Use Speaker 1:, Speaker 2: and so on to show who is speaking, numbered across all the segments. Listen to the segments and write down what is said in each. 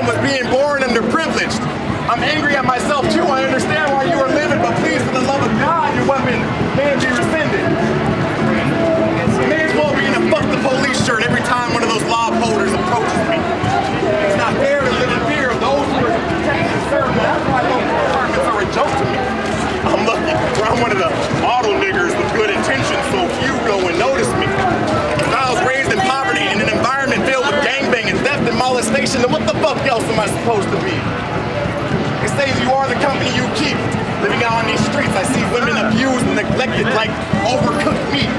Speaker 1: was being born underprivileged. I'm angry at myself too. I understand why you are living, but please, for the love of God, your weapon may be rescinded. You may as well be in a fuck the police shirt every time one of those law upholders approaches me. It's not fair to live in fear of those who are protected and served. That's why local apartments are a joke to me. I'm lucky, for I'm one of the auto niggers with good intentions, so few go and notice me. If I was raised in poverty in an environment filled with gangbanging, theft, and molestation, then what the fuck else am I supposed to be? They say you are the company you keep. Living out on these streets, I see women abused and neglected like overcooked meat.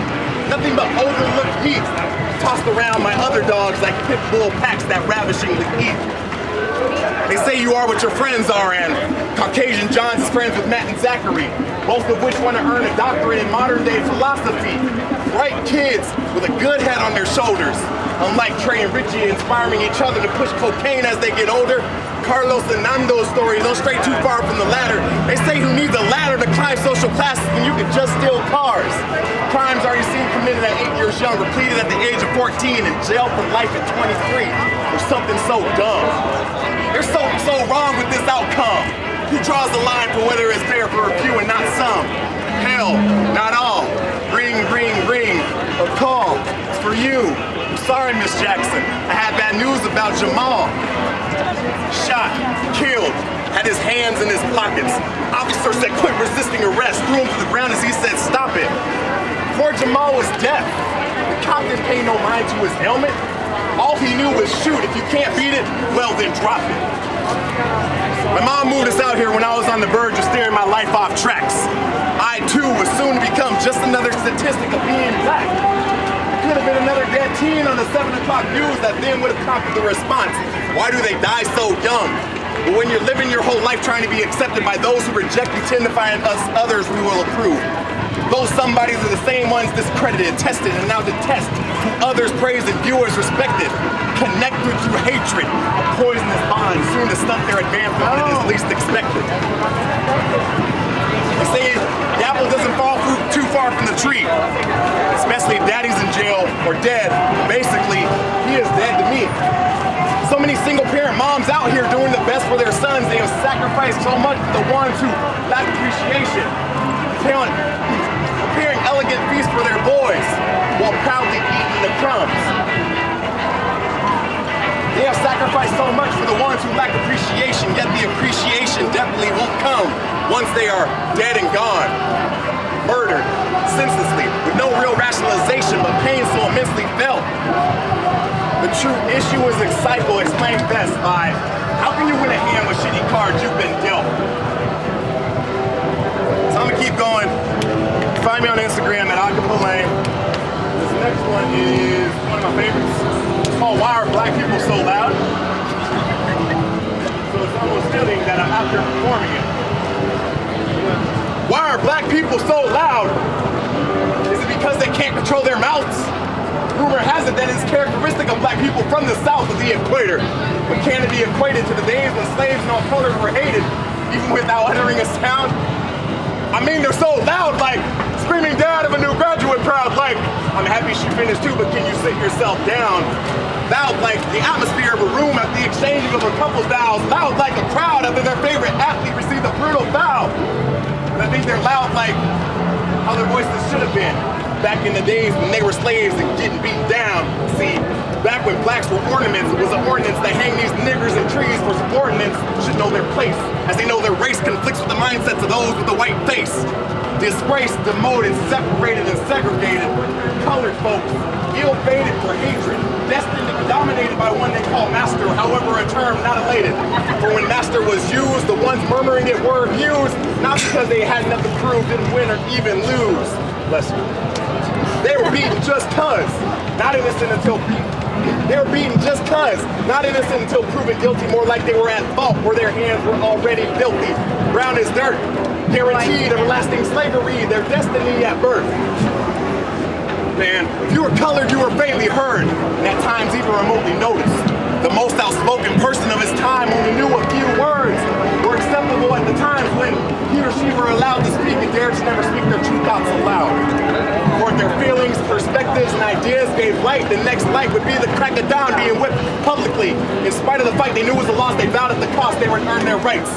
Speaker 1: Nothing but overlooked meat. Tossed around my other dogs like pit bull packs that ravishingly eat. They say you are what your friends are, and Caucasian John's is friends with Matt and Zachary, both of which want to earn a doctorate in modern day philosophy. Bright kids with a good head on their shoulders. Unlike Trey and Richie, inspiring each other to push cocaine as they get older, Carlos and Nando's stories don't stray too far from the ladder. They say who needs a ladder to climb social classes when you can just steal cars. Crimes already seen committed at 8 years young, repleted at the age of 14, and jail for life at 23, or something so dumb. There's something so wrong with this outcome. Who draws the line for whether it's fair for a few and not some? Hell, not all. Ring, ring, ring. A call. It's for you. I'm sorry, Miss Jackson. I had bad news about Jamal. Shot, killed, had his hands in his pockets. Officer said quit resisting arrest, threw him to the ground as he said stop it. Poor Jamal was deaf. The cop didn't pay no mind to his ailment. All he knew was shoot. If you can't beat it, well then drop it. My mom moved us out here when I was on the verge of steering my life off tracks. I too was soon to become just another statistic of being black. Could have been another dead teen on the 7 o'clock news that then would have prompted the response, why do they die so young? But when you're living your whole life trying to be accepted by those who reject you, tend to find us others we will approve. Those somebodies are the same ones discredited, tested, and now detest, who others praise and viewers respected. Connected through hatred, a poisonous bond, soon to stunt their advancement when it is least expected. They say the apple doesn't fall too far from the tree, especially if daddy's in jail or dead. Basically, he is dead to me. So many single-parent moms out here doing the best for their sons. They have sacrificed so much for the ones who lack appreciation. Preparing elegant feasts for their boys while proudly eating the crumbs. They have sacrificed so much for the ones who lack appreciation, yet the appreciation definitely won't come once they are dead and gone. Murdered, senselessly, with no real rationalization, but pain so immensely felt. The true issue is a cycle explained best by, how can you win a hand with shitty cards you've been dealt? So I'm gonna keep going. Find me on Instagram at Acapulane. This next one is one of my favorites. It's called Why Are Black People So Loud? So it's almost fitting that I'm out there performing it. Why are black people so loud? Is it because they can't control their mouths? Rumor has it that it's characteristic of black people from the south of the equator, but can it be equated to the days when slaves and all colors were hated, even without uttering a sound? I mean, they're so loud, like screaming dad of a new graduate proud, like, I'm happy she finished too, but can you sit yourself down? Loud like the atmosphere of a room at the exchanging of a couple's vows, loud like a crowd after their favorite athlete received a brutal foul. And I think they're loud like how their voices should have been back in the days when they were slaves and getting beaten down. See, back when blacks were ornaments, it was an ordinance that hang these niggers in trees for subordinates should know their place, as they know their race conflicts with the mindsets of those with the white face. Disgraced, demoted, separated, and segregated, colored folks, ill-fated for hatred, destined to be dominated by one they call master, however a term not elated. For when master was used, the ones murmuring it were abused, not because they had nothing to prove, didn't win or even lose. Bless you. They were beaten just cuz, not innocent until they were beaten just cuz, not innocent until proven guilty, more like they were at fault, where their hands were already filthy. Brown as dirt, guaranteed everlasting slavery, their destiny at birth. Man, if you were colored, you were faintly heard, and at times even remotely noticed. The most outspoken person of his time only knew a few words, were acceptable at the times when he or she were allowed to speak and dared to never speak their true thoughts aloud. For their feelings, perspectives, and ideas gave light, the next light would be the crack of dawn being whipped publicly. In spite of the fight they knew was a loss, they vowed at the cost they would earn their rights.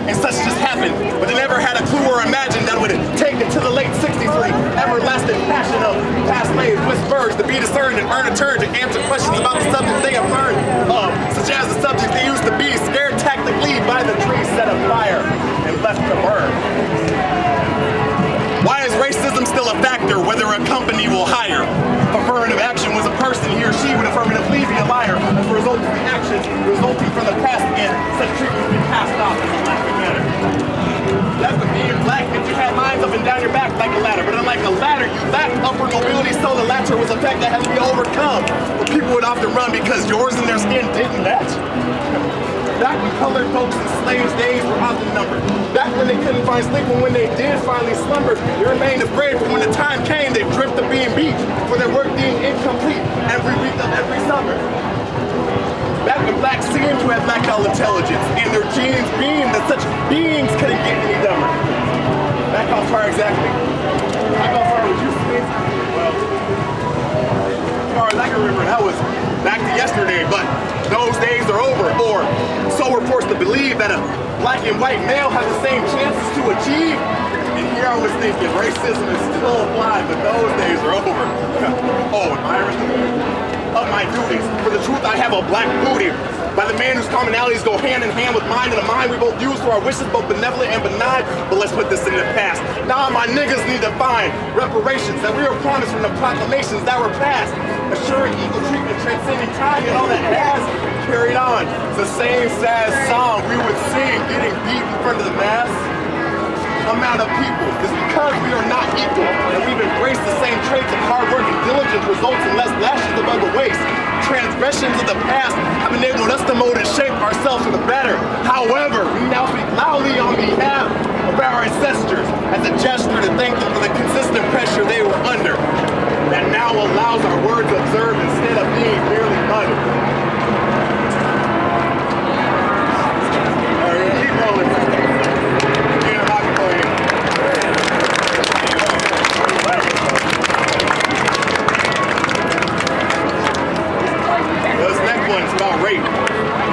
Speaker 1: And such just happened, but they never had a clue or imagined that it would take it to the late 60s for the everlasting passion of past slaves, words to be discerned and earn a turn to answer questions about the subject they have learned of, such as the subject they used to be, scared tactically by the tree set afire and left to burn. Why is racism still a factor whether a company will hire? If affirmative action was a person, he or she would affirmatively be a liar as a result of the actions resulting from the past, and such treatment would be passed off in a laughing manner. That's the being black meant you had lines up and down your back like a ladder, but unlike a ladder, you lacked upward mobility, so the latter was a fact that had to be overcome. But people would often run because yours and their skin didn't match. Back when colored folks and slaves' days were often numbered. Back when they couldn't find sleep, and when they did finally slumber, they remained afraid, for when the time came, they dreamt of being beat, for their work being incomplete every week of every summer. Back when blacks seemed to have lacked all intelligence, and their genes beamed that such beings couldn't get any dumber. Back how far exactly? Back how far would you say? Well, as far as I can remember, that was back to yesterday, but those days are over, or so we're forced to believe that a black and white male has the same chances to achieve. And here I was thinking racism is still applied, but those days are over. Oh, am I of my duties? For the truth, I have a black booty. By the man whose commonalities go hand in hand with mine, and the mind we both use for our wishes, both benevolent and benign. But let's put this in the past. Now my niggas need to find reparations that we were promised from the proclamations that were passed, assuring equal treatment, transcending time, and all that has carried on. It's the same sad song we would sing, getting beat in front of the mass amount of people. It's because we are not equal, and we've embraced the same traits of hard work and diligence results in less lashes of other waste. Transgressions of the past have enabled us to mold and shape ourselves for the better. However, we now speak loudly on behalf of our ancestors as a gesture to thank them for the consistent pressure they were under, that now allows our words to observe instead of being merely muttered.